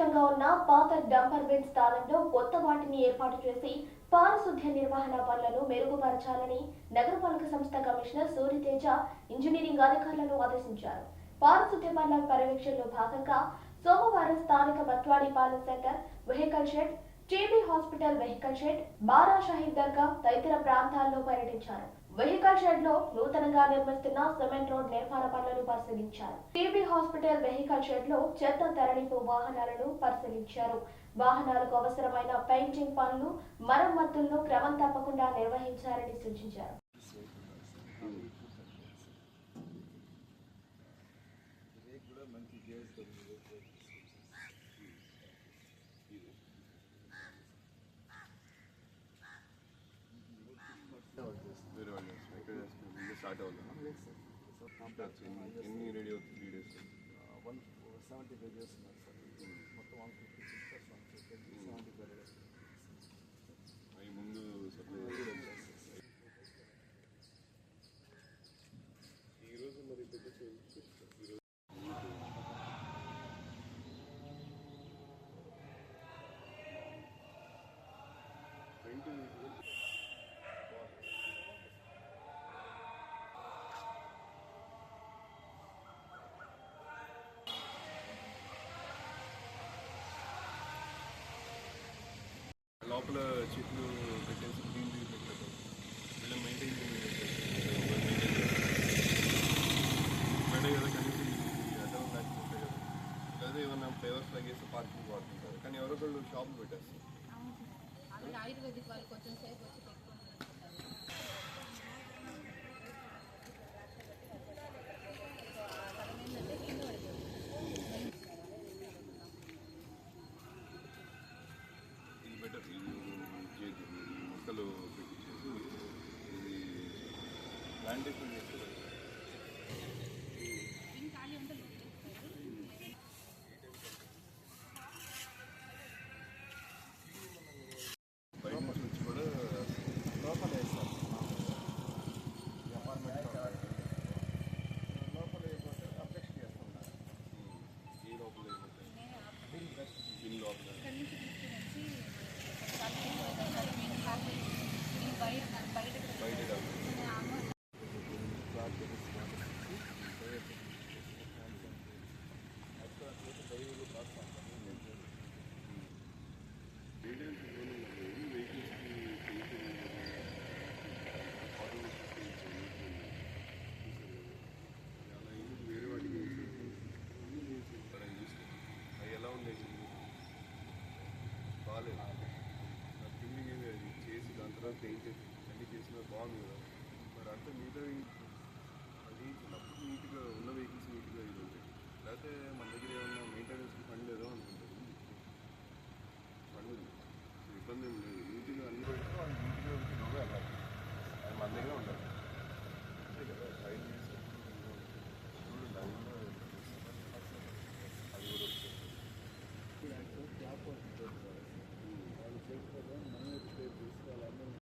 అపరిశుభ్రంగా ఉన్న పాత dumper bin స్థానంలో కొత్త వాటిని ఏర్పాటు చేసి పారిశుద్ధ్య నిర్వహణ పనులను మెరుగుపరచాలని నగరపాలక సంస్థ కమిషనర్ సూర్యతేజ ఇంజనీరింగ్ అధికారులను ఆదేశించారు. పారిశుద్ధ్య పనుల పర్యవేక్షణలో భాగంగా సోమవారం స్థానిక Batwadipalem centre vehicle shed, TB hospital vehicle shed, Bara Shaheed Dargah తదితర ప్రాంతాల్లో పర్యటించారు. వెహికల్ షెడ్ లో నూతనంగా నిర్మిస్తున్న సిమెంట్ రోడ్ నిర్మాణ పనులను పరిశీలించారు. టీబీ హాస్పిటల్ వెహికల్ షెడ్ లో చెత్త తరలింపు వాహనాలను పరిశీలించారు. వాహనాలకు అవసరమైన పెయింటింగ్ పనులు, మరమ్మతులను క్రమం తప్పకుండా నిర్వహించాలని సూచించారు. స్టార్ట్ అవుతుంది ఎన్ని రెడీ అవుతుంది 3 days 170 pages ఉన్నారు సార్. మొత్తం 150 chapters 170 pages అవి ముందు సప్లై ఈరోజు మరి లోపల చెట్లు పెట్టేసి గ్రీనరీ పెట్టారు. వీళ్ళ మెయింటైన్ కదా కనీసం అడ్డం లేకపోతే కదా, లేదా ఏమన్నా ఫ్లేవర్స్ లాగేసి పార్కింగ్ వాడుతుంటారు. కానీ ఎవరొకళ్ళు షాపులు పెట్టేస్తారు. ఆయుర్వేదిక్ వాళ్ళు కొంచెం సేపు వచ్చి మొక్కలు పెట్టించేసి ఇది ప్లాంటేషన్ చేస్తారు. బయట నుంచి వచ్చి కూడా లోపల వేస్తారు. అపార్ట్మెంట్ లోపల అయిపోతే అబ్జెక్ట్ చేస్తున్నారు. ఏ లోపల బిల్ లోపల బయట వేరే వాటికి అవి ఎలా ఉండేది బాగాలేదు. థింకింగ్ ఏమి అది చేసి దాని తర్వాత పెయింట్ అన్నీ చేసినా బాగుంది కదా. మరి అంతా మిగతా అది నీట్గా ఉన్న వెహికల్స్ నీట్గా ఇది ఉంటాయి. లేకపోతే మన దగ్గర ఏమన్నా మెయింటెనెన్స్కి ఫండ్ లేదో అనుకుంటున్నాను.